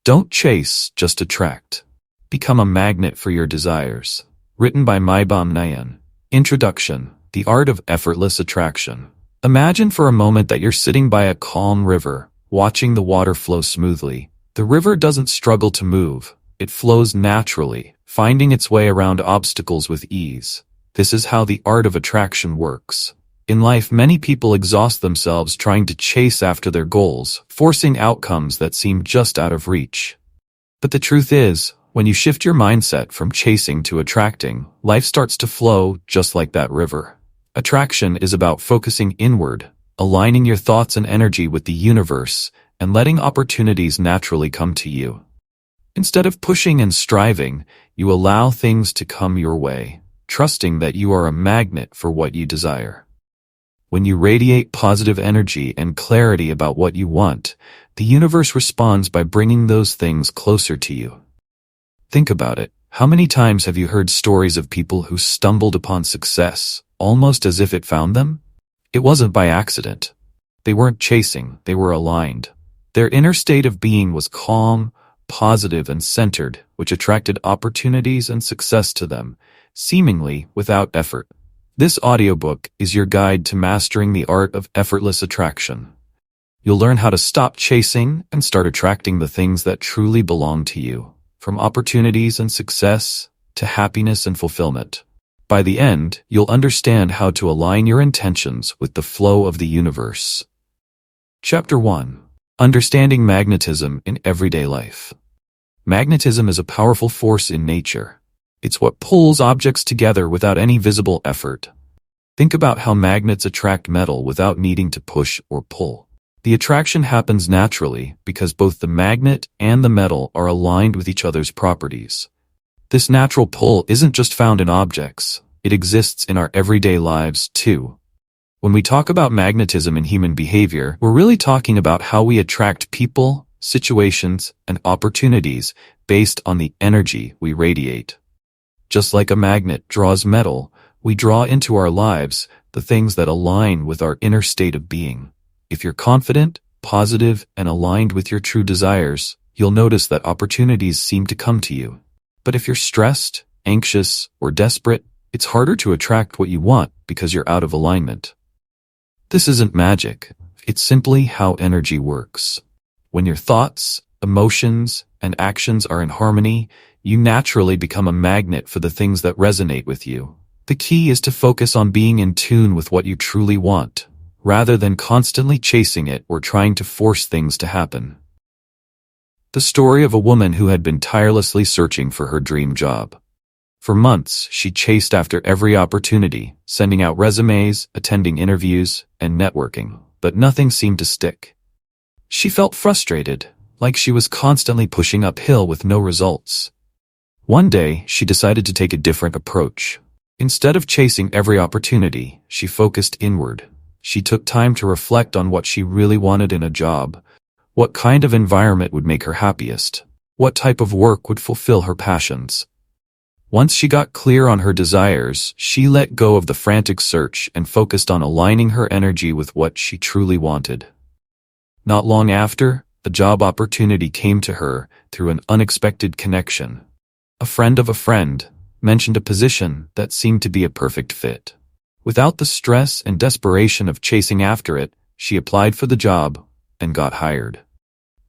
Don't chase, just attract. Become a magnet for your desires. Written by Maibam Nayan. Introduction: The Art of Effortless Attraction. Imagine for a moment that you're sitting by a calm river, watching the water flow smoothly. The river doesn't struggle to move. It flows naturally, finding its way around obstacles with ease. This is how the art of attraction works. In life, many people exhaust themselves trying to chase after their goals, forcing outcomes that seem just out of reach. But the truth is, when you shift your mindset from chasing to attracting, life starts to flow just like that river. Attraction is about focusing inward, aligning your thoughts and energy with the universe, and letting opportunities naturally come to you. Instead of pushing and striving, you allow things to come your way, trusting that you are a magnet for what you desire. When you radiate positive energy and clarity about what you want, the universe responds by bringing those things closer to you. Think about it. How many times have you heard stories of people who stumbled upon success, almost as if it found them? It wasn't by accident. They weren't chasing, they were aligned. Their inner state of being was calm, positive, and centered, which attracted opportunities and success to them, seemingly without effort. This audiobook is your guide to mastering the art of effortless attraction. You'll learn how to stop chasing and start attracting the things that truly belong to you, from opportunities and success to happiness and fulfillment. By the end, you'll understand how to align your intentions with the flow of the universe. Chapter 1. Understanding magnetism in everyday life. Magnetism is a powerful force in nature. It's what pulls objects together without any visible effort. Think about how magnets attract metal without needing to push or pull. The attraction happens naturally because both the magnet and the metal are aligned with each other's properties. This natural pull isn't just found in objects, it exists in our everyday lives too. When we talk about magnetism in human behavior, we're really talking about how we attract people, situations, and opportunities based on the energy we radiate. Just like a magnet draws metal, we draw into our lives the things that align with our inner state of being. If you're confident, positive, and aligned with your true desires, you'll notice that opportunities seem to come to you. But if you're stressed, anxious, or desperate, it's harder to attract what you want because you're out of alignment. This isn't magic. It's simply how energy works. When your thoughts, emotions, and actions are in harmony, you naturally become a magnet for the things that resonate with you. The key is to focus on being in tune with what you truly want, rather than constantly chasing it or trying to force things to happen. The story of a woman who had been tirelessly searching for her dream job. For months, she chased after every opportunity, sending out resumes, attending interviews, and networking, but nothing seemed to stick. She felt frustrated, like she was constantly pushing uphill with no results. One day, she decided to take a different approach. Instead of chasing every opportunity, she focused inward. She took time to reflect on what she really wanted in a job. What kind of environment would make her happiest? What type of work would fulfill her passions? Once she got clear on her desires, she let go of the frantic search and focused on aligning her energy with what she truly wanted. Not long after, a job opportunity came to her through an unexpected connection. A friend of a friend mentioned a position that seemed to be a perfect fit. Without the stress and desperation of chasing after it, she applied for the job and got hired.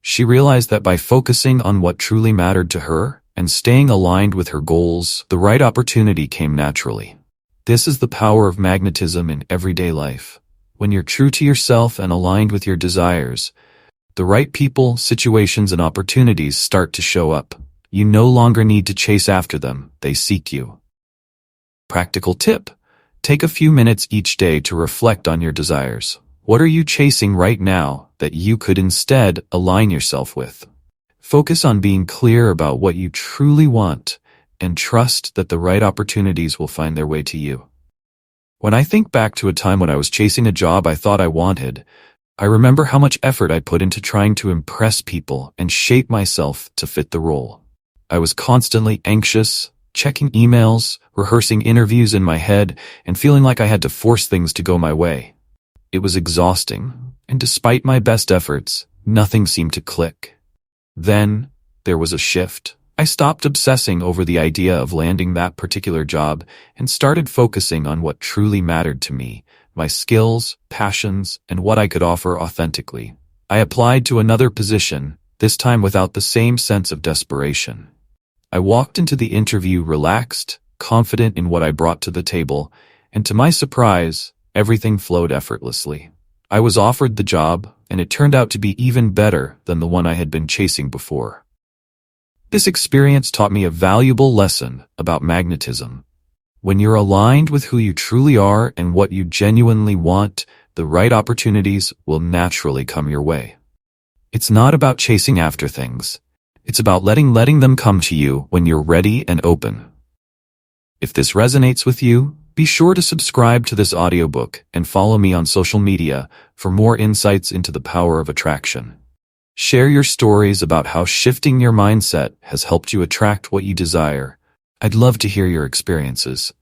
She realized that by focusing on what truly mattered to her and staying aligned with her goals, the right opportunity came naturally. This is the power of magnetism in everyday life. When you're true to yourself and aligned with your desires, the right people, situations, and opportunities start to show up. You no longer need to chase after them, they seek you. Practical tip: take a few minutes each day to reflect on your desires. What are you chasing right now that you could instead align yourself with? Focus on being clear about what you truly want and trust that the right opportunities will find their way to you. When I think back to a time when I was chasing a job I thought I wanted, I remember how much effort I put into trying to impress people and shape myself to fit the role. I was constantly anxious, checking emails, rehearsing interviews in my head, and feeling like I had to force things to go my way. It was exhausting, and despite my best efforts, nothing seemed to click. Then, there was a shift. I stopped obsessing over the idea of landing that particular job and started focusing on what truly mattered to me, my skills, passions, and what I could offer authentically. I applied to another position, this time without the same sense of desperation. I walked into the interview relaxed, confident in what I brought to the table, and to my surprise, everything flowed effortlessly. I was offered the job, and it turned out to be even better than the one I had been chasing before. This experience taught me a valuable lesson about magnetism. When you're aligned with who you truly are and what you genuinely want, the right opportunities will naturally come your way. It's not about chasing after things. It's about letting them come to you when you're ready and open. If this resonates with you, be sure to subscribe to this audiobook and follow me on social media for more insights into the power of attraction. Share your stories about how shifting your mindset has helped you attract what you desire. I'd love to hear your experiences.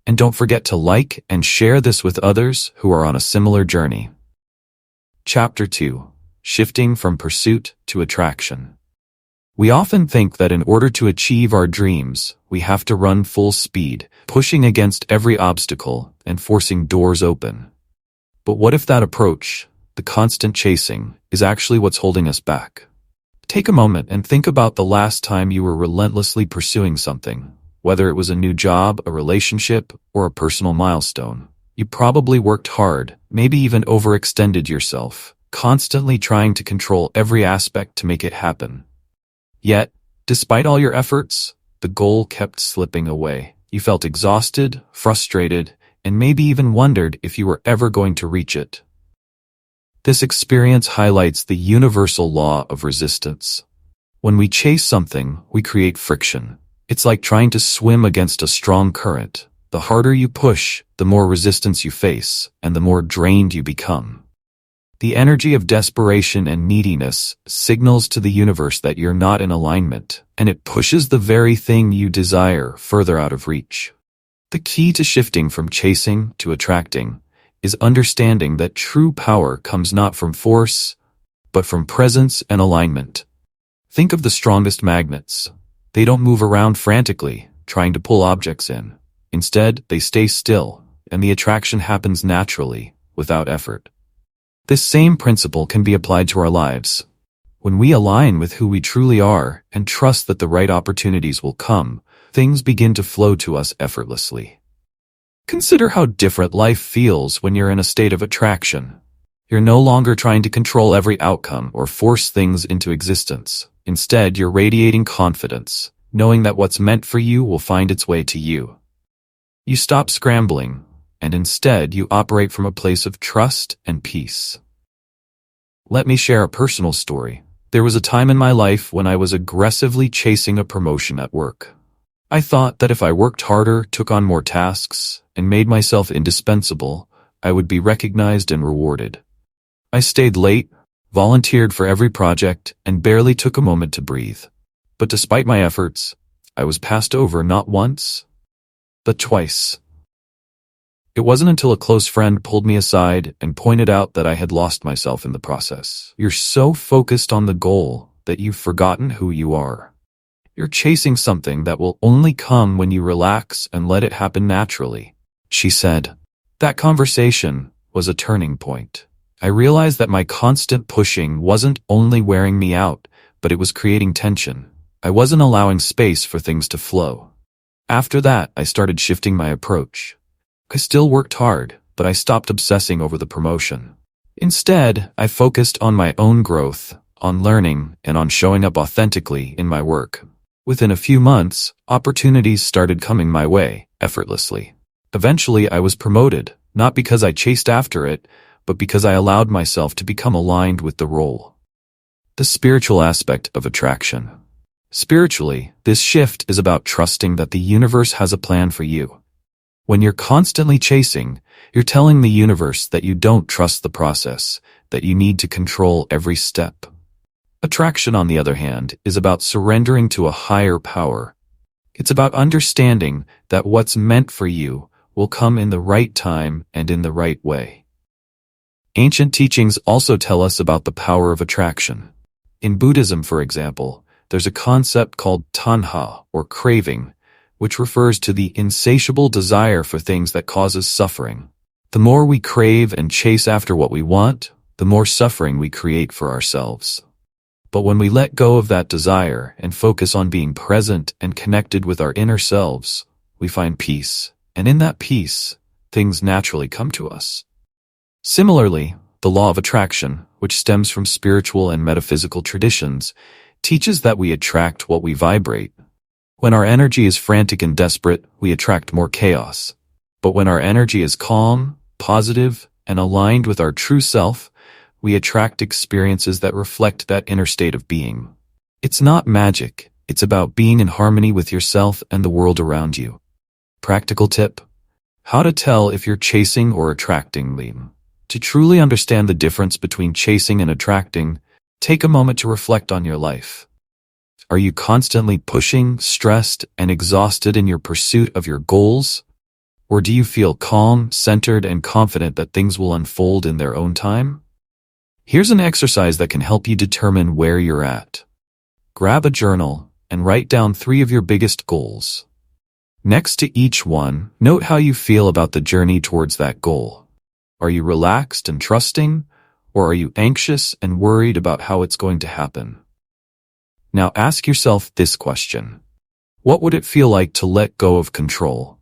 And don't forget to like and share this with others who are on a similar journey. Chapter 2. Shifting from Pursuit to Attraction. We often think that in order to achieve our dreams, we have to run full speed, pushing against every obstacle and forcing doors open. But what if that approach, the constant chasing, is actually what's holding us back? Take a moment and think about the last time you were relentlessly pursuing something, whether it was a new job, a relationship, or a personal milestone. You probably worked hard, maybe even overextended yourself, constantly trying to control every aspect to make it happen. Yet, despite all your efforts, the goal kept slipping away. You felt exhausted, frustrated, and maybe even wondered if you were ever going to reach it. This experience highlights the universal law of resistance. When we chase something, we create friction. It's like trying to swim against a strong current. The harder you push, the more resistance you face, and the more drained you become. The energy of desperation and neediness signals to the universe that you're not in alignment, and it pushes the very thing you desire further out of reach. The key to shifting from chasing to attracting is understanding that true power comes not from force, but from presence and alignment. Think of the strongest magnets. They don't move around frantically, trying to pull objects in. Instead, they stay still, and the attraction happens naturally, without effort. This same principle can be applied to our lives. When we align with who we truly are and trust that the right opportunities will come, things begin to flow to us effortlessly. Consider how different life feels when you're in a state of attraction. You're no longer trying to control every outcome or force things into existence. Instead, you're radiating confidence, knowing that what's meant for you will find its way to you. You stop scrambling, and instead you operate from a place of trust and peace. Let me share a personal story. There was a time in my life when I was aggressively chasing a promotion at work. I thought that if I worked harder, took on more tasks, and made myself indispensable, I would be recognized and rewarded. I stayed late, volunteered for every project, and barely took a moment to breathe. But despite my efforts, I was passed over not once, but twice. It wasn't until a close friend pulled me aside and pointed out that I had lost myself in the process. You're so focused on the goal that you've forgotten who you are. You're chasing something that will only come when you relax and let it happen naturally, she said. That conversation was a turning point. I realized that my constant pushing wasn't only wearing me out, but it was creating tension. I wasn't allowing space for things to flow. After that, I started shifting my approach. I still worked hard, but I stopped obsessing over the promotion. Instead, I focused on my own growth, on learning, and on showing up authentically in my work. Within a few months, opportunities started coming my way, effortlessly. Eventually, I was promoted, not because I chased after it, but because I allowed myself to become aligned with the role. The spiritual aspect of attraction. Spiritually, this shift is about trusting that the universe has a plan for you. When you're constantly chasing, you're telling the universe that you don't trust the process, that you need to control every step. Attraction, on the other hand, is about surrendering to a higher power. It's about understanding that what's meant for you will come in the right time and in the right way. Ancient teachings also tell us about the power of attraction. In Buddhism, for example, there's a concept called tanha, or craving, which refers to the insatiable desire for things that causes suffering. The more we crave and chase after what we want, the more suffering we create for ourselves. But when we let go of that desire and focus on being present and connected with our inner selves, we find peace, and in that peace, things naturally come to us. Similarly, the law of attraction, which stems from spiritual and metaphysical traditions, teaches that we attract what we vibrate. When our energy is frantic and desperate, we attract more chaos. But when our energy is calm, positive, and aligned with our true self, we attract experiences that reflect that inner state of being. It's not magic, it's about being in harmony with yourself and the world around you. Practical tip: how to tell if you're chasing or attracting. To truly understand the difference between chasing and attracting, take a moment to reflect on your life. Are you constantly pushing, stressed, and exhausted in your pursuit of your goals? Or do you feel calm, centered, and confident that things will unfold in their own time? Here's an exercise that can help you determine where you're at. Grab a journal and write down 3 of your biggest goals. Next to each one, note how you feel about the journey towards that goal. Are you relaxed and trusting, or are you anxious and worried about how it's going to happen? Now ask yourself this question: what would it feel like to let go of control?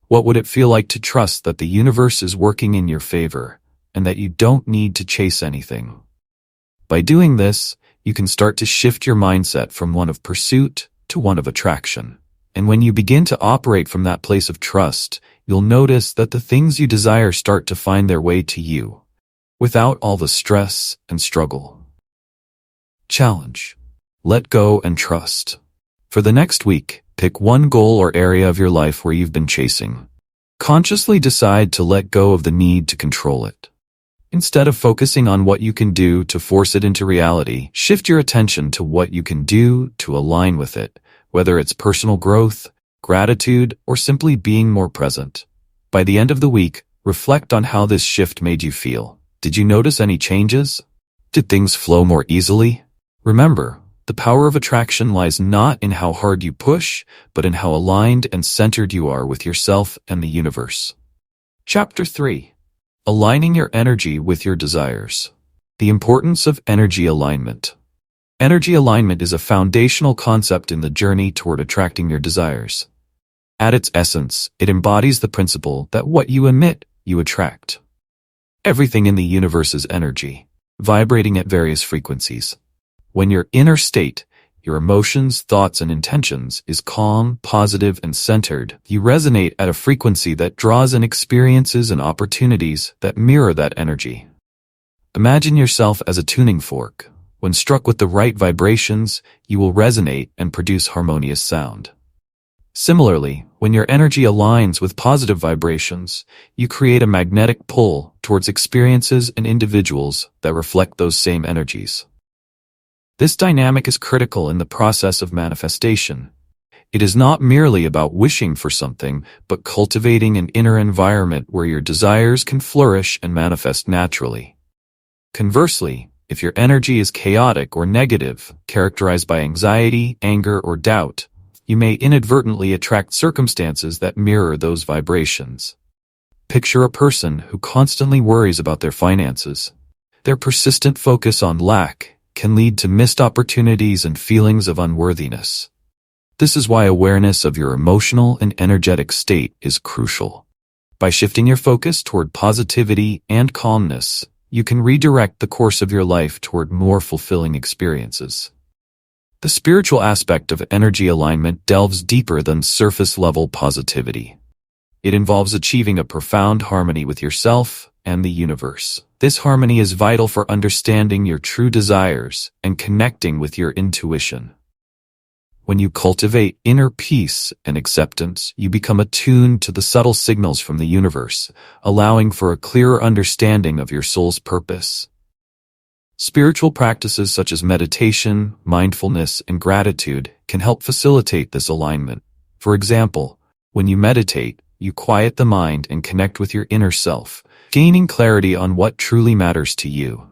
What would it feel like to trust that the universe is working in your favor and that you don't need to chase anything? By doing this, you can start to shift your mindset from one of pursuit to one of attraction. And when you begin to operate from that place of trust, you'll notice that the things you desire start to find their way to you, without all the stress and struggle. Challenge: let go and trust. For the next week, pick one goal or area of your life where you've been chasing. Consciously decide to let go of the need to control it. Instead of focusing on what you can do to force it into reality, shift your attention to what you can do to align with it, whether it's personal growth, gratitude, or simply being more present. By the end of the week, reflect on how this shift made you feel. Did you notice any changes? Did things flow more easily? Remember, the power of attraction lies not in how hard you push, but in how aligned and centered you are with yourself and the universe. Chapter 3: Aligning your energy with your desires. The importance of energy alignment. Energy alignment is a foundational concept in the journey toward attracting your desires. At its essence, it embodies the principle that what you emit, you attract. Everything in the universe is energy, vibrating at various frequencies. When your inner state, your emotions, thoughts, and intentions, is calm, positive, and centered, you resonate at a frequency that draws in experiences and opportunities that mirror that energy. Imagine yourself as a tuning fork. When struck with the right vibrations, you will resonate and produce harmonious sound. Similarly, when your energy aligns with positive vibrations, you create a magnetic pull towards experiences and individuals that reflect those same energies. This dynamic is critical in the process of manifestation. It is not merely about wishing for something, but cultivating an inner environment where your desires can flourish and manifest naturally. Conversely, if your energy is chaotic or negative, characterized by anxiety, anger, or doubt, you may inadvertently attract circumstances that mirror those vibrations. Picture a person who constantly worries about their finances. Their persistent focus on lack can lead to missed opportunities and feelings of unworthiness. This is why awareness of your emotional and energetic state is crucial. By shifting your focus toward positivity and calmness, you can redirect the course of your life toward more fulfilling experiences. The spiritual aspect of energy alignment delves deeper than surface-level positivity. It involves achieving a profound harmony with yourself and the universe. This harmony is vital for understanding your true desires and connecting with your intuition. When you cultivate inner peace and acceptance, you become attuned to the subtle signals from the universe, allowing for a clearer understanding of your soul's purpose. Spiritual practices such as meditation, mindfulness, and gratitude can help facilitate this alignment. For example, when you meditate, you quiet the mind and connect with your inner self, gaining clarity on what truly matters to you.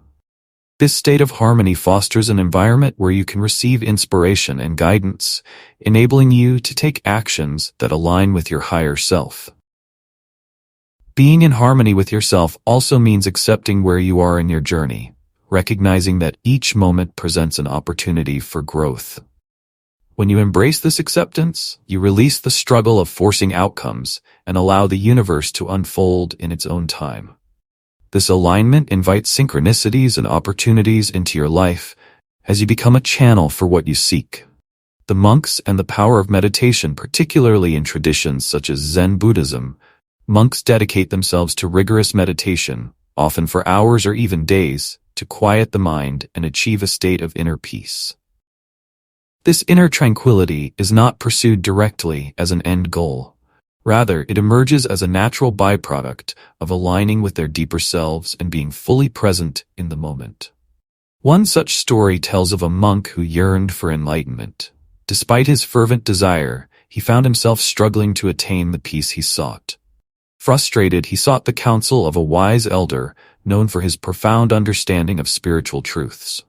This state of harmony fosters an environment where you can receive inspiration and guidance, enabling you to take actions that align with your higher self. Being in harmony with yourself also means accepting where you are in your journey, recognizing that each moment presents an opportunity for growth. When you embrace this acceptance, you release the struggle of forcing outcomes and allow the universe to unfold in its own time. This alignment invites synchronicities and opportunities into your life as you become a channel for what you seek. The monks and the power of meditation, particularly in traditions such as Zen Buddhism, monks dedicate themselves to rigorous meditation, often for hours or even days, to quiet the mind and achieve a state of inner peace. This inner tranquility is not pursued directly as an end goal. Rather, it emerges as a natural byproduct of aligning with their deeper selves and being fully present in the moment. One such story tells of a monk who yearned for enlightenment. Despite his fervent desire, he found himself struggling to attain the peace he sought. Frustrated, he sought the counsel of a wise elder known for his profound understanding of spiritual truths.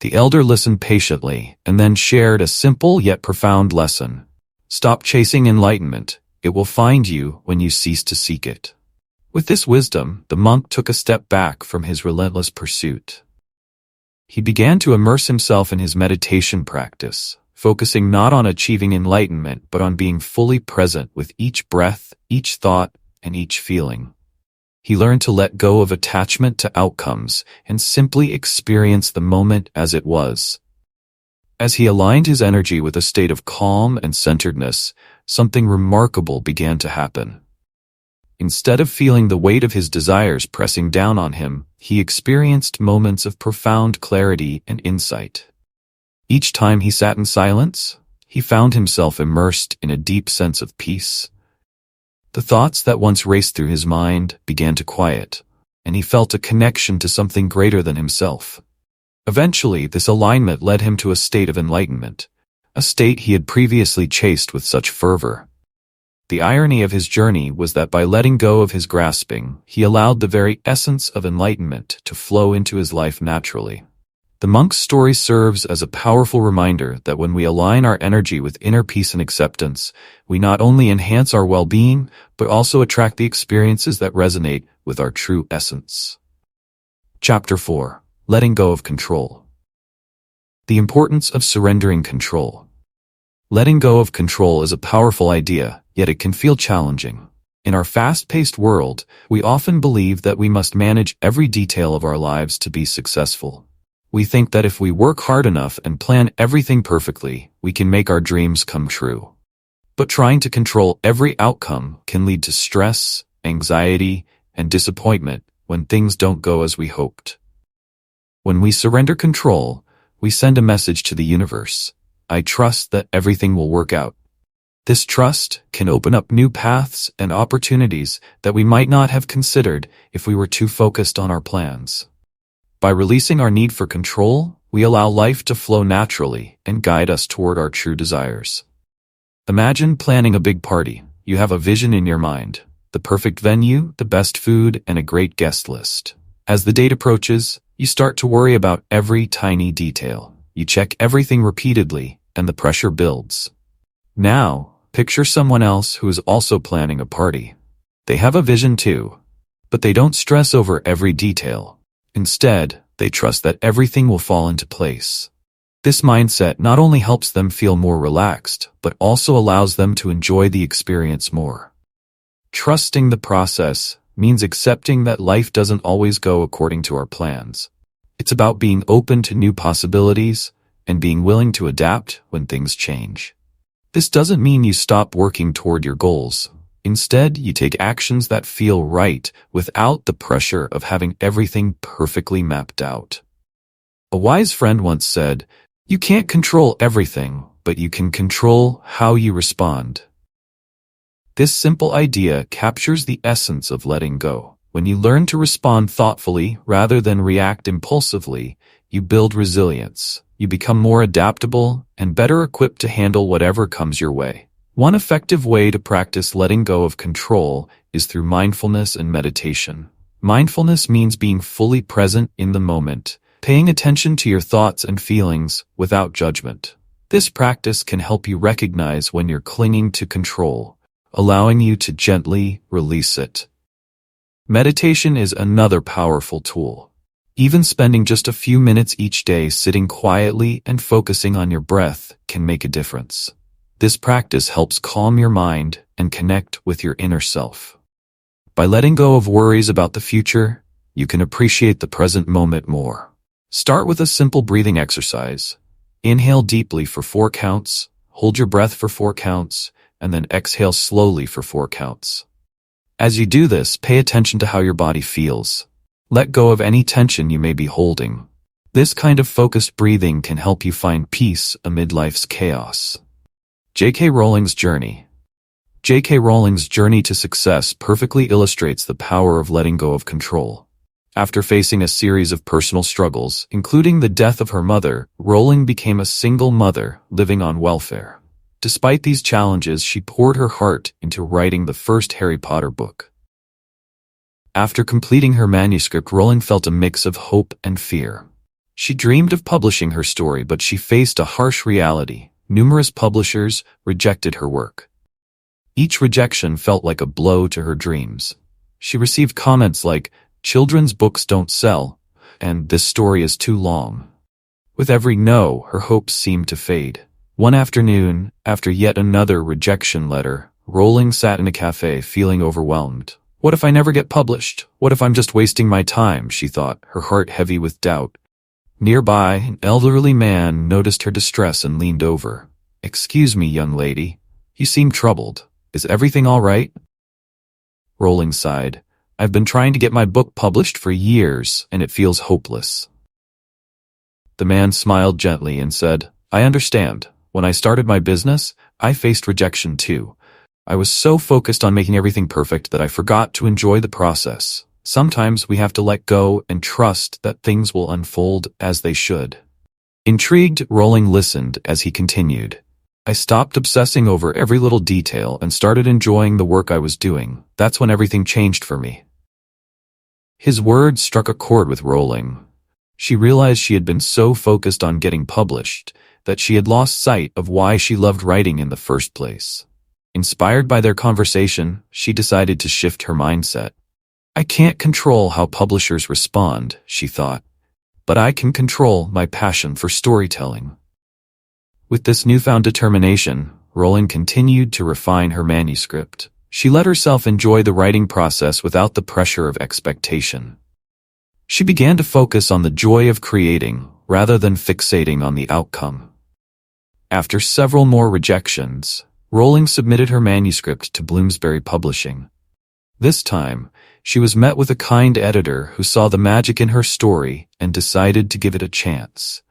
The elder listened patiently and then shared a simple yet profound lesson. Stop chasing enlightenment. It will find you when you cease to seek it. With this wisdom, the monk took a step back from his relentless pursuit. He began to immerse himself in his meditation practice, focusing not on achieving enlightenment but on being fully present with each breath, each thought, and each feeling. He learned to let go of attachment to outcomes and simply experience the moment as it was. As he aligned his energy with a state of calm and centeredness, something remarkable began to happen. Instead of feeling the weight of his desires pressing down on him, he experienced moments of profound clarity and insight. Each time he sat in silence, he found himself immersed in a deep sense of peace. The thoughts that once raced through his mind began to quiet, and he felt a connection to something greater than himself. Eventually, this alignment led him to a state of enlightenment, a state he had previously chased with such fervor. The irony of his journey was that by letting go of his grasping, he allowed the very essence of enlightenment to flow into his life naturally. The monk's story serves as a powerful reminder that when we align our energy with inner peace and acceptance, we not only enhance our well-being, but also attract the experiences that resonate with our true essence. Chapter 4. Letting go of control. The importance of surrendering control. Letting go of control is a powerful idea, yet it can feel challenging. In our fast-paced world, we often believe that we must manage every detail of our lives to be successful. We think that if we work hard enough and plan everything perfectly, we can make our dreams come true. But trying to control every outcome can lead to stress, anxiety, and disappointment when things don't go as we hoped. When we surrender control, we send a message to the universe. I trust that everything will work out. This trust can open up new paths and opportunities that we might not have considered if we were too focused on our plans. By releasing our need for control, we allow life to flow naturally and guide us toward our true desires. Imagine planning a big party. You have a vision in your mind, the perfect venue, the best food, and a great guest list. As the date approaches, you start to worry about every tiny detail. You check everything repeatedly, and the pressure builds. Now, picture someone else who is also planning a party. They have a vision too, but they don't stress over every detail. Instead, they trust that everything will fall into place. This mindset not only helps them feel more relaxed, but also allows them to enjoy the experience more. Trusting the process means accepting that life doesn't always go according to our plans. It's about being open to new possibilities and being willing to adapt when things change. This doesn't mean you stop working toward your goals. Instead, you take actions that feel right without the pressure of having everything perfectly mapped out. A wise friend once said, "You can't control everything, but you can control how you respond." This simple idea captures the essence of letting go. When you learn to respond thoughtfully rather than react impulsively, you build resilience. You become more adaptable and better equipped to handle whatever comes your way. One effective way to practice letting go of control is through mindfulness and meditation. Mindfulness means being fully present in the moment, paying attention to your thoughts and feelings without judgment. This practice can help you recognize when you're clinging to control, allowing you to gently release it. Meditation is another powerful tool. Even spending just a few minutes each day sitting quietly and focusing on your breath can make a difference. This practice helps calm your mind and connect with your inner self. By letting go of worries about the future, you can appreciate the present moment more. Start with a simple breathing exercise. Inhale deeply for 4 counts, hold your breath for 4 counts, and then exhale slowly for 4 counts. As you do this, pay attention to how your body feels. Let go of any tension you may be holding. This kind of focused breathing can help you find peace amid life's chaos. J.K. Rowling's journey. J.K. Rowling's journey to success perfectly illustrates the power of letting go of control. After facing a series of personal struggles, including the death of her mother, Rowling became a single mother living on welfare. Despite these challenges, she poured her heart into writing the first Harry Potter book. After completing her manuscript, Rowling felt a mix of hope and fear. She dreamed of publishing her story, but she faced a harsh reality. Numerous publishers rejected her work. Each rejection felt like a blow to her dreams. She received comments like, "Children's books don't sell," and "This story is too long." With every no, her hopes seemed to fade. One afternoon, after yet another rejection letter, Rowling sat in a cafe feeling overwhelmed. What if I never get published? What if I'm just wasting my time? She thought, her heart heavy with doubt. Nearby, an elderly man noticed her distress and leaned over. "Excuse me, young lady. You seem troubled. Is everything all right?" Rowling sighed. "I've been trying to get my book published for years, and it feels hopeless." The man smiled gently and said, "I understand. When I started my business, I faced rejection too. I was so focused on making everything perfect that I forgot to enjoy the process. Sometimes we have to let go and trust that things will unfold as they should." Intrigued, Rowling listened as he continued. "I stopped obsessing over every little detail and started enjoying the work I was doing. That's when everything changed for me." His words struck a chord with Rowling. She realized she had been so focused on getting published that she had lost sight of why she loved writing in the first place. Inspired by their conversation, she decided to shift her mindset. "I can't control how publishers respond," she thought, "but I can control my passion for storytelling." With this newfound determination, Rowling continued to refine her manuscript. She let herself enjoy the writing process without the pressure of expectation. She began to focus on the joy of creating, rather than fixating on the outcome. After several more rejections, Rowling submitted her manuscript to Bloomsbury Publishing. This time, she was met with a kind editor who saw the magic in her story and decided to give it a chance.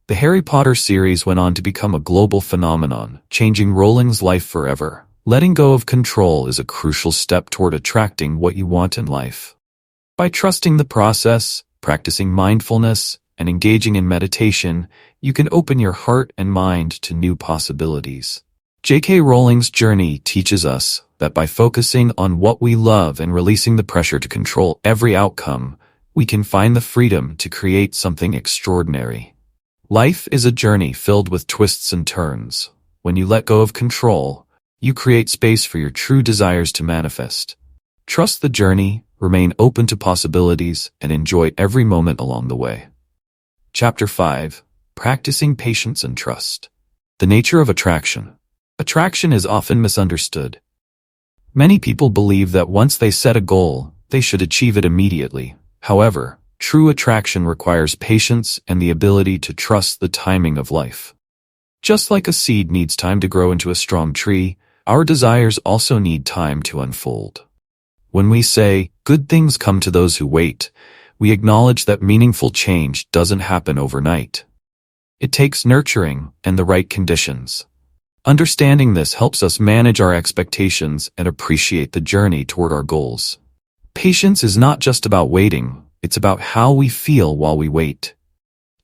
The Harry Potter series went on to become a global phenomenon, changing Rowling's life forever. Letting go of control is a crucial step toward attracting what you want in life. By trusting the process, practicing mindfulness, and engaging in meditation, you can open your heart and mind to new possibilities. J.K. Rowling's journey teaches us that by focusing on what we love and releasing the pressure to control every outcome, we can find the freedom to create something extraordinary. Life is a journey filled with twists and turns. When you let go of control, you create space for your true desires to manifest. Trust the journey, remain open to possibilities, and enjoy every moment along the way. Chapter 5. Practicing Patience and Trust. The nature of attraction. Attraction is often misunderstood. Many people believe that once they set a goal, they should achieve it immediately. However, true attraction requires patience and the ability to trust the timing of life. Just like a seed needs time to grow into a strong tree, our desires also need time to unfold. When we say, "Good things come to those who wait," we acknowledge that meaningful change doesn't happen overnight. It takes nurturing and the right conditions. Understanding this helps us manage our expectations and appreciate the journey toward our goals. Patience is not just about waiting, it's about how we feel while we wait.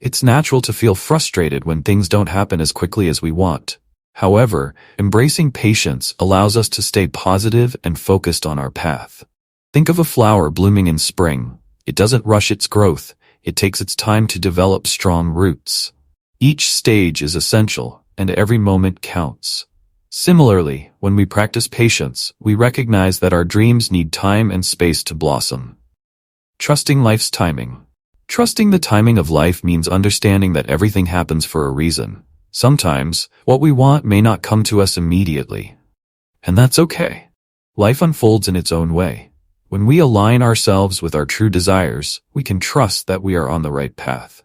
It's natural to feel frustrated when things don't happen as quickly as we want. However, embracing patience allows us to stay positive and focused on our path. Think of a flower blooming in spring. It doesn't rush its growth, it takes its time to develop strong roots. Each stage is essential, and every moment counts. Similarly, when we practice patience, we recognize that our dreams need time and space to blossom. Trusting life's timing. Trusting the timing of life means understanding that everything happens for a reason. Sometimes, what we want may not come to us immediately. And that's okay. Life unfolds in its own way. When we align ourselves with our true desires, we can trust that we are on the right path.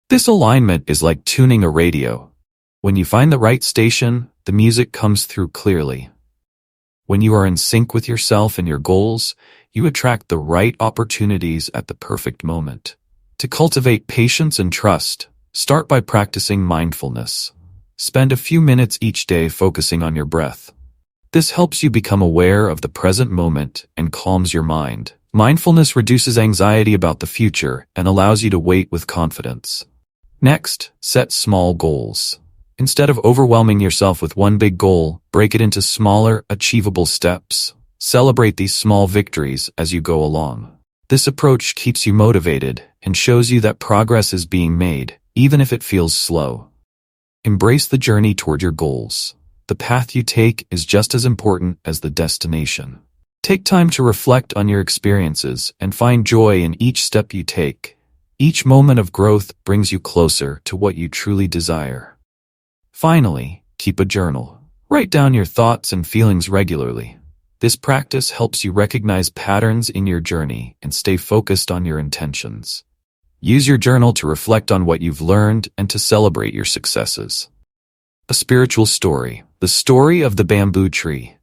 This alignment is like tuning a radio. When you find the right station, the music comes through clearly. When you are in sync with yourself and your goals, you attract the right opportunities at the perfect moment. To cultivate patience and trust, start by practicing mindfulness. Spend a few minutes each day focusing on your breath. This helps you become aware of the present moment and calms your mind. Mindfulness reduces anxiety about the future and allows you to wait with confidence. Next, set small goals. Instead of overwhelming yourself with one big goal, break it into smaller, achievable steps. Celebrate these small victories as you go along. This approach keeps you motivated and shows you that progress is being made, even if it feels slow. Embrace the journey toward your goals. The path you take is just as important as the destination. Take time to reflect on your experiences and find joy in each step you take. Each moment of growth brings you closer to what you truly desire. Finally, keep a journal. Write down your thoughts and feelings regularly. This practice helps you recognize patterns in your journey and stay focused on your intentions. Use your journal to reflect on what you've learned and to celebrate your successes. A spiritual story. The story of the bamboo tree.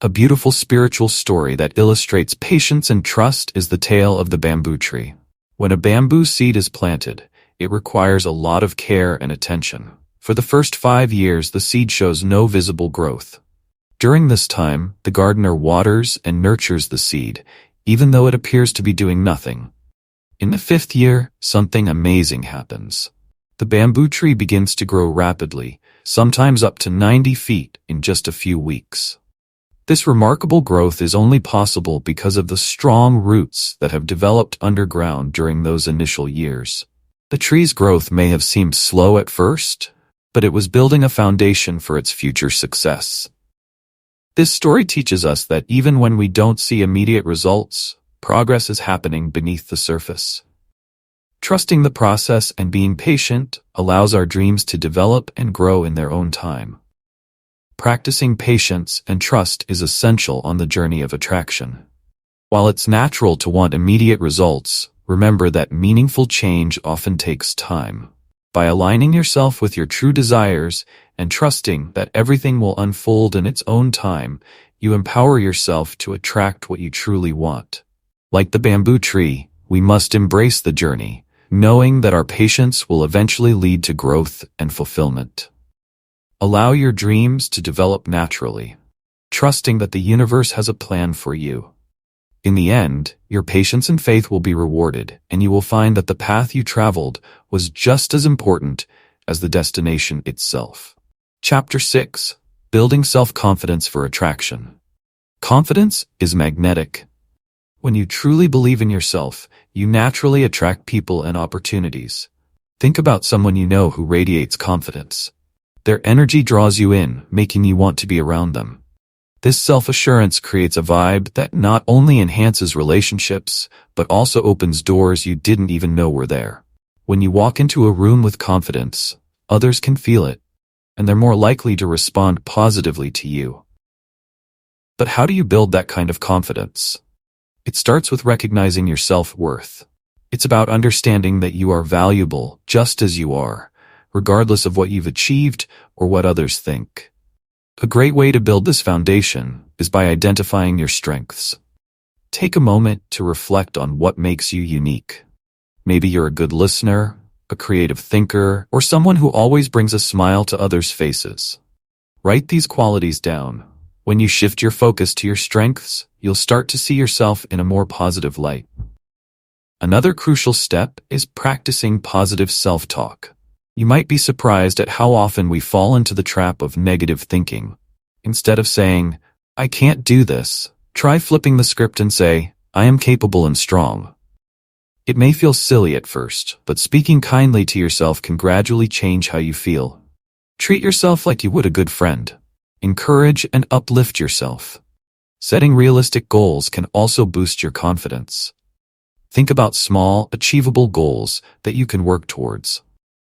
A beautiful spiritual story that illustrates patience and trust is the tale of the bamboo tree. When a bamboo seed is planted, it requires a lot of care and attention. For the first 5 years, the seed shows no visible growth. During this time, the gardener waters and nurtures the seed, even though it appears to be doing nothing. In the 5th year, something amazing happens. The bamboo tree begins to grow rapidly, sometimes up to 90 feet in just a few weeks. This remarkable growth is only possible because of the strong roots that have developed underground during those initial years. The tree's growth may have seemed slow at first, but it was building a foundation for its future success. This story teaches us that even when we don't see immediate results, progress is happening beneath the surface. Trusting the process and being patient allows our dreams to develop and grow in their own time. Practicing patience and trust is essential on the journey of attraction. While it's natural to want immediate results, remember that meaningful change often takes time. By aligning yourself with your true desires and trusting that everything will unfold in its own time, you empower yourself to attract what you truly want. Like the bamboo tree, we must embrace the journey, knowing that our patience will eventually lead to growth and fulfillment. Allow your dreams to develop naturally, trusting that the universe has a plan for you. In the end, your patience and faith will be rewarded, and you will find that the path you traveled was just as important as the destination itself. Chapter 6. Building Self-Confidence for Attraction. Confidence is magnetic. When you truly believe in yourself, you naturally attract people and opportunities. Think about someone you know who radiates confidence. Their energy draws you in, making you want to be around them. This self-assurance creates a vibe that not only enhances relationships, but also opens doors you didn't even know were there. When you walk into a room with confidence, others can feel it, and they're more likely to respond positively to you. But how do you build that kind of confidence? It starts with recognizing your self-worth. It's about understanding that you are valuable just as you are, regardless of what you've achieved or what others think. A great way to build this foundation is by identifying your strengths. Take a moment to reflect on what makes you unique. Maybe you're a good listener, a creative thinker, or someone who always brings a smile to others' faces. Write these qualities down. When you shift your focus to your strengths, you'll start to see yourself in a more positive light. Another crucial step is practicing positive self-talk. You might be surprised at how often we fall into the trap of negative thinking. Instead of saying, "I can't do this," try flipping the script and say, "I am capable and strong." It may feel silly at first, but speaking kindly to yourself can gradually change how you feel. Treat yourself like you would a good friend. Encourage and uplift yourself. Setting realistic goals can also boost your confidence. Think about small, achievable goals that you can work towards.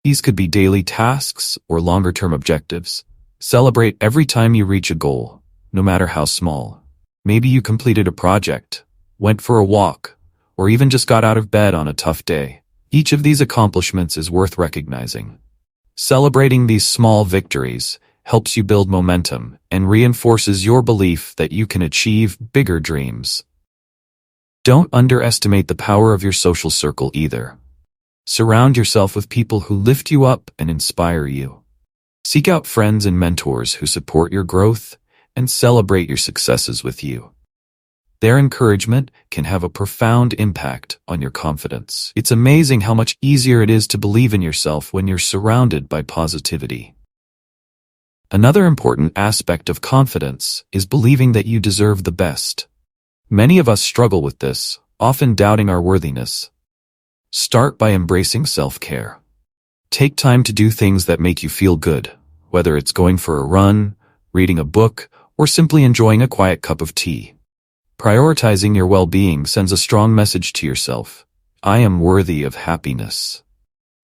These could be daily tasks or longer-term objectives. Celebrate every time you reach a goal, no matter how small. Maybe you completed a project, went for a walk, or even just got out of bed on a tough day. Each of these accomplishments is worth recognizing. Celebrating these small victories helps you build momentum and reinforces your belief that you can achieve bigger dreams. Don't underestimate the power of your social circle either. Surround yourself with people who lift you up and inspire you. Seek out friends and mentors who support your growth and celebrate your successes with you. Their encouragement can have a profound impact on your confidence. It's amazing how much easier it is to believe in yourself when you're surrounded by positivity. Another important aspect of confidence is believing that you deserve the best. Many of us struggle with this, often doubting our worthiness. Start by embracing self-care. Take time to do things that make you feel good, whether it's going for a run, reading a book, or simply enjoying a quiet cup of tea. Prioritizing your well-being sends a strong message to yourself. I am worthy of happiness.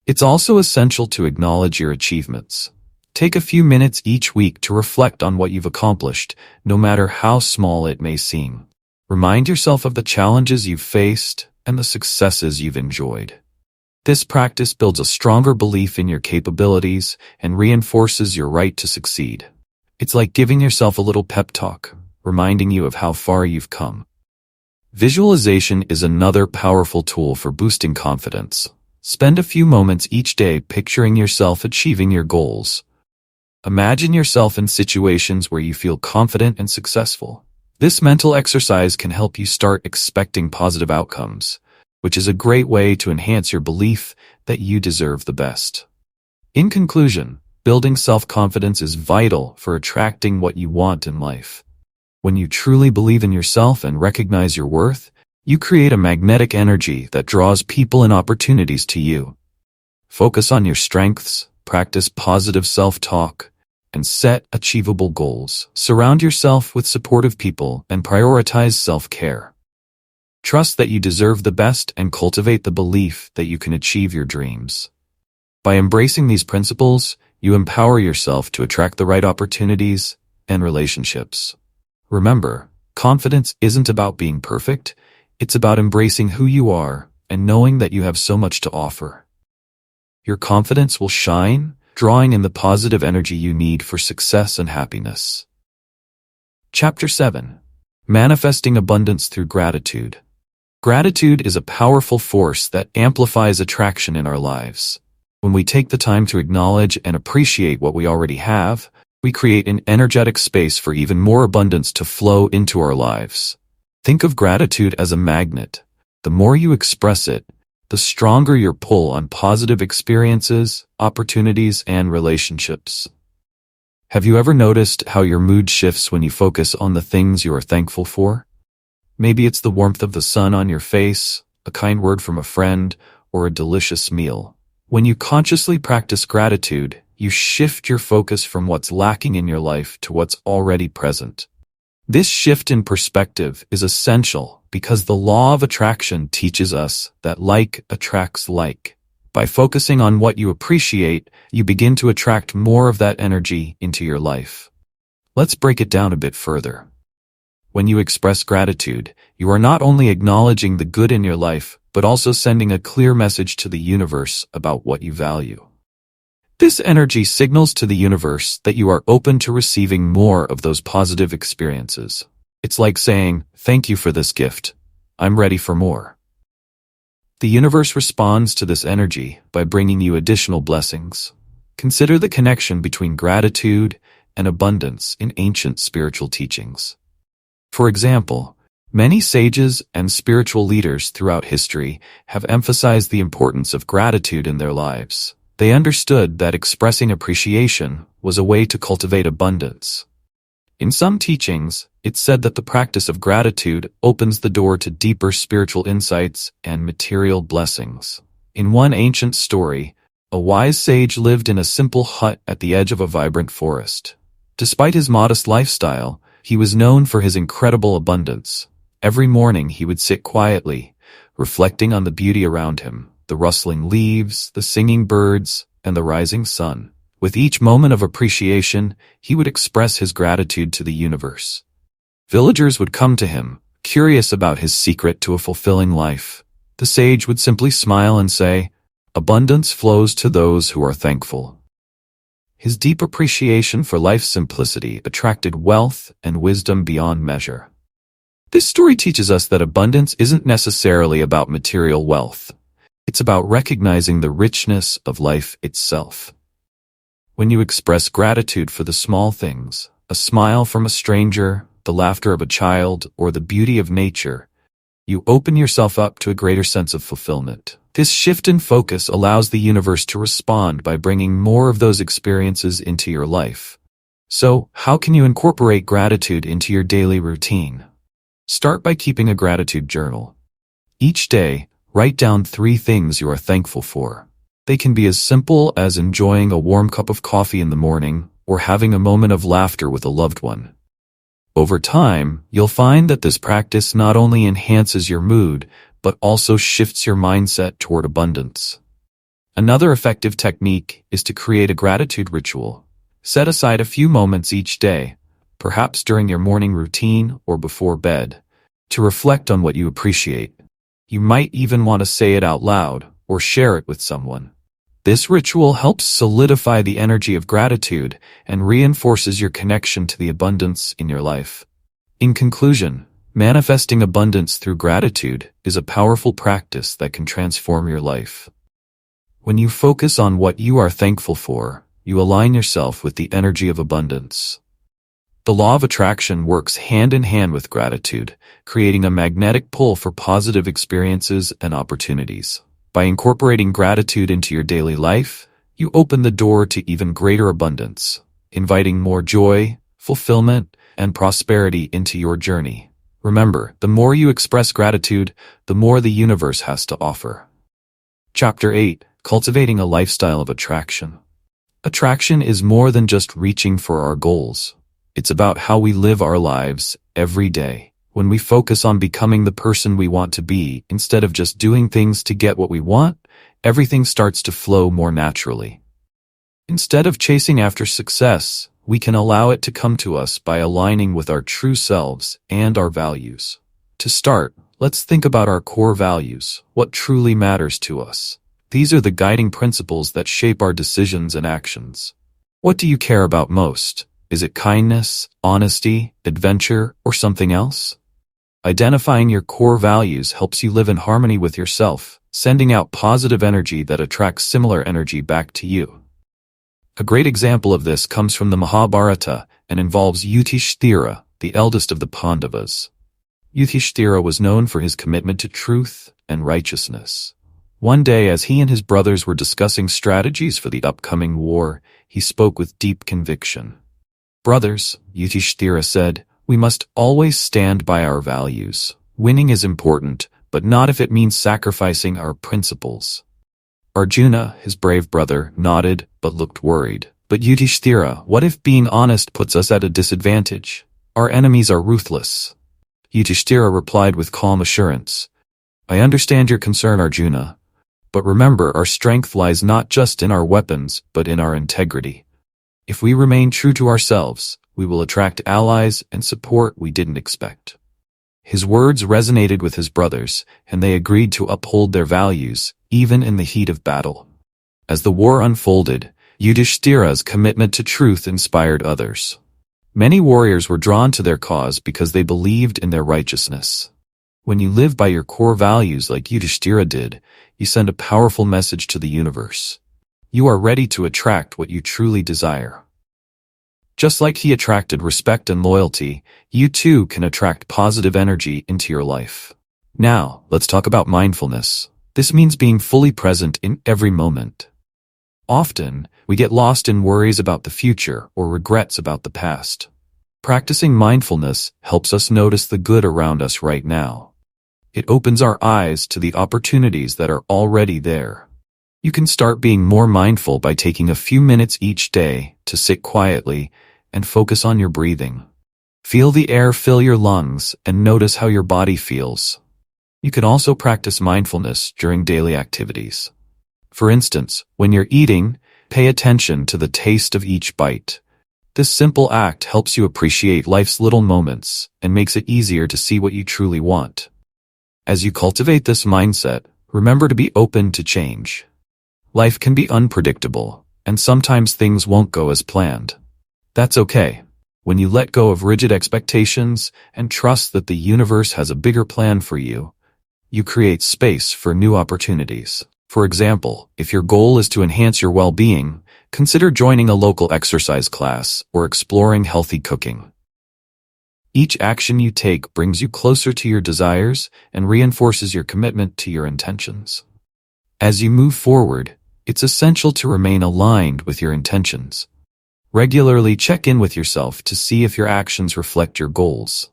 It's also essential to acknowledge your achievements. Take a few minutes each week to reflect on what you've accomplished, no matter how small it may seem. Remind yourself of the challenges you've faced and the successes you've enjoyed. This practice builds a stronger belief in your capabilities and reinforces your right to succeed. It's like giving yourself a little pep talk, reminding you of how far you've come. Visualization is another powerful tool for boosting confidence. Spend a few moments each day picturing yourself achieving your goals. Imagine yourself in situations where you feel confident and successful. This mental exercise can help you start expecting positive outcomes, which is a great way to enhance your belief that you deserve the best. In conclusion, building self-confidence is vital for attracting what you want in life. When you truly believe in yourself and recognize your worth, you create a magnetic energy that draws people and opportunities to you. Focus on your strengths, practice positive self-talk, and set achievable goals. Surround yourself with supportive people and prioritize self-care. Trust that you deserve the best and cultivate the belief that you can achieve your dreams. By embracing these principles, you empower yourself to attract the right opportunities and relationships. Remember, confidence isn't about being perfect, it's about embracing who you are and knowing that you have so much to offer. Your confidence will shine, drawing in the positive energy you need for success and happiness. Chapter 7. Manifesting Abundance Through Gratitude. Gratitude is a powerful force that amplifies attraction in our lives. When we take the time to acknowledge and appreciate what we already have, we create an energetic space for even more abundance to flow into our lives. Think of gratitude as a magnet. The more you express it, the stronger your pull on positive experiences, opportunities, and relationships. Have you ever noticed how your mood shifts when you focus on the things you are thankful for? Maybe it's the warmth of the sun on your face, a kind word from a friend, or a delicious meal. When you consciously practice gratitude, you shift your focus from what's lacking in your life to what's already present. This shift in perspective is essential because the law of attraction teaches us that like attracts like. By focusing on what you appreciate, you begin to attract more of that energy into your life. Let's break it down a bit further. When you express gratitude, you are not only acknowledging the good in your life, but also sending a clear message to the universe about what you value. This energy signals to the universe that you are open to receiving more of those positive experiences. It's like saying, "Thank you for this gift. I'm ready for more." The universe responds to this energy by bringing you additional blessings. Consider the connection between gratitude and abundance in ancient spiritual teachings. For example, many sages and spiritual leaders throughout history have emphasized the importance of gratitude in their lives. They understood that expressing appreciation was a way to cultivate abundance. In some teachings, it's said that the practice of gratitude opens the door to deeper spiritual insights and material blessings. In one ancient story, a wise sage lived in a simple hut at the edge of a vibrant forest. Despite his modest lifestyle, he was known for his incredible abundance. Every morning he would sit quietly, reflecting on the beauty around him, the rustling leaves, the singing birds, and the rising sun. With each moment of appreciation, he would express his gratitude to the universe. Villagers would come to him, curious about his secret to a fulfilling life. The sage would simply smile and say, "Abundance flows to those who are thankful." His deep appreciation for life's simplicity attracted wealth and wisdom beyond measure. This story teaches us that abundance isn't necessarily about material wealth. It's about recognizing the richness of life itself. When you express gratitude for the small things, a smile from a stranger, the laughter of a child, or the beauty of nature, you open yourself up to a greater sense of fulfillment. This shift in focus allows the universe to respond by bringing more of those experiences into your life. So, how can you incorporate gratitude into your daily routine? Start by keeping a gratitude journal. Each day, write down 3 things you are thankful for. They can be as simple as enjoying a warm cup of coffee in the morning or having a moment of laughter with a loved one. Over time, you'll find that this practice not only enhances your mood, but also shifts your mindset toward abundance. Another effective technique is to create a gratitude ritual. Set aside a few moments each day, perhaps during your morning routine or before bed, to reflect on what you appreciate. You might even want to say it out loud or share it with someone. This ritual helps solidify the energy of gratitude and reinforces your connection to the abundance in your life. In conclusion, manifesting abundance through gratitude is a powerful practice that can transform your life. When you focus on what you are thankful for, you align yourself with the energy of abundance. The law of attraction works hand in hand with gratitude, creating a magnetic pull for positive experiences and opportunities. By incorporating gratitude into your daily life, you open the door to even greater abundance, inviting more joy, fulfillment, and prosperity into your journey. Remember, the more you express gratitude, the more the universe has to offer. Chapter 8: Cultivating a Lifestyle of Attraction. Attraction is more than just reaching for our goals. It's about how we live our lives every day. When we focus on becoming the person we want to be, instead of just doing things to get what we want, everything starts to flow more naturally. Instead of chasing after success, we can allow it to come to us by aligning with our true selves and our values. To start, let's think about our core values, what truly matters to us. These are the guiding principles that shape our decisions and actions. What do you care about most? Is it kindness, honesty, adventure, or something else? Identifying your core values helps you live in harmony with yourself, sending out positive energy that attracts similar energy back to you. A great example of this comes from the Mahabharata and involves Yudhishthira, the eldest of the Pandavas. Yudhishthira was known for his commitment to truth and righteousness. One day, as he and his brothers were discussing strategies for the upcoming war, he spoke with deep conviction. "Brothers," Yudhishthira said, "we must always stand by our values. Winning is important, but not if it means sacrificing our principles." Arjuna, his brave brother, nodded but looked worried. "But Yudhishthira, what if being honest puts us at a disadvantage? Our enemies are ruthless." Yudhishthira replied with calm assurance, "I understand your concern, Arjuna, but remember, our strength lies not just in our weapons, but in our integrity. If we remain true to ourselves, we will attract allies and support we didn't expect." His words resonated with his brothers, and they agreed to uphold their values, even in the heat of battle. As the war unfolded, Yudhishthira's commitment to truth inspired others. Many warriors were drawn to their cause because they believed in their righteousness. When you live by your core values like Yudhishthira did, you send a powerful message to the universe. You are ready to attract what you truly desire. Just like he attracted respect and loyalty, you too can attract positive energy into your life. Now, let's talk about mindfulness. This means being fully present in every moment. Often, we get lost in worries about the future or regrets about the past. Practicing mindfulness helps us notice the good around us right now. It opens our eyes to the opportunities that are already there. You can start being more mindful by taking a few minutes each day to sit quietly and focus on your breathing. Feel the air fill your lungs and notice how your body feels. You can also practice mindfulness during daily activities. For instance, when you're eating, pay attention to the taste of each bite. This simple act helps you appreciate life's little moments and makes it easier to see what you truly want. As you cultivate this mindset, remember to be open to change. Life can be unpredictable, and sometimes things won't go as planned. That's okay. When you let go of rigid expectations and trust that the universe has a bigger plan for you, you create space for new opportunities. For example, if your goal is to enhance your well-being, consider joining a local exercise class or exploring healthy cooking. Each action you take brings you closer to your desires and reinforces your commitment to your intentions. As you move forward, it's essential to remain aligned with your intentions. Regularly check in with yourself to see if your actions reflect your goals.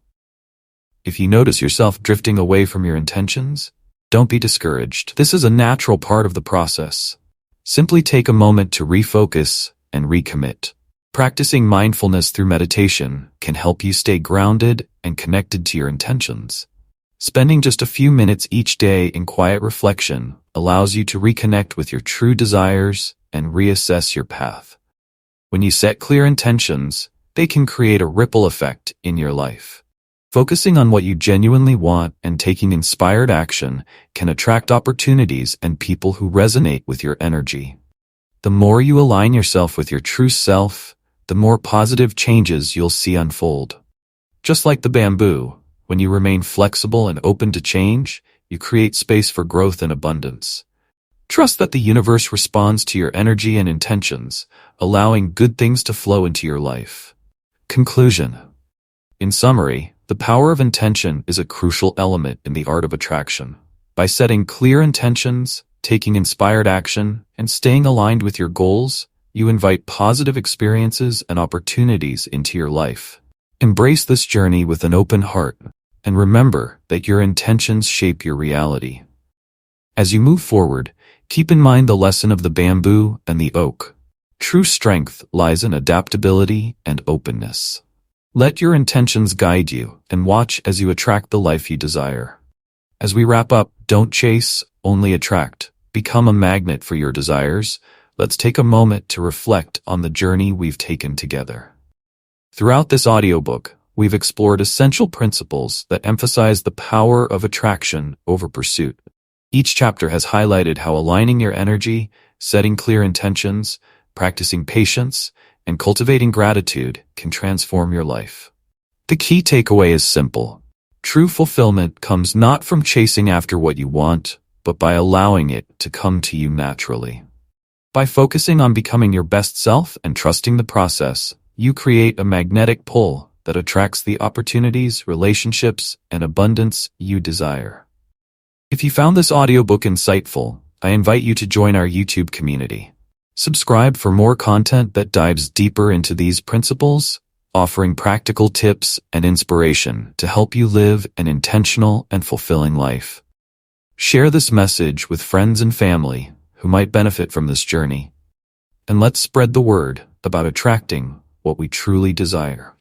If you notice yourself drifting away from your intentions, don't be discouraged. This is a natural part of the process. Simply take a moment to refocus and recommit. Practicing mindfulness through meditation can help you stay grounded and connected to your intentions. Spending just a few minutes each day in quiet reflection allows you to reconnect with your true desires and reassess your path. When you set clear intentions, they can create a ripple effect in your life. Focusing on what you genuinely want and taking inspired action can attract opportunities and people who resonate with your energy. The more you align yourself with your true self, the more positive changes you'll see unfold. Just like the bamboo, when you remain flexible and open to change, you create space for growth and abundance. Trust that the universe responds to your energy and intentions, allowing good things to flow into your life. Conclusion. In summary, the power of intention is a crucial element in the art of attraction. By setting clear intentions, taking inspired action, and staying aligned with your goals, you invite positive experiences and opportunities into your life. Embrace this journey with an open heart, and remember that your intentions shape your reality. As you move forward, keep in mind the lesson of the bamboo and the oak. True strength lies in adaptability and openness. Let your intentions guide you, and watch as you attract the life you desire. As we wrap up, don't chase, only attract. Become a magnet for your desires. Let's take a moment to reflect on the journey we've taken together. Throughout this audiobook, we've explored essential principles that emphasize the power of attraction over pursuit. Each chapter has highlighted how aligning your energy, setting clear intentions, practicing patience, and cultivating gratitude can transform your life. The key takeaway is simple. True fulfillment comes not from chasing after what you want, but by allowing it to come to you naturally. By focusing on becoming your best self and trusting the process, you create a magnetic pull that attracts the opportunities, relationships, and abundance you desire. If you found this audiobook insightful, I invite you to join our YouTube community. Subscribe for more content that dives deeper into these principles, offering practical tips and inspiration to help you live an intentional and fulfilling life. Share this message with friends and family who might benefit from this journey. And let's spread the word about attracting what we truly desire.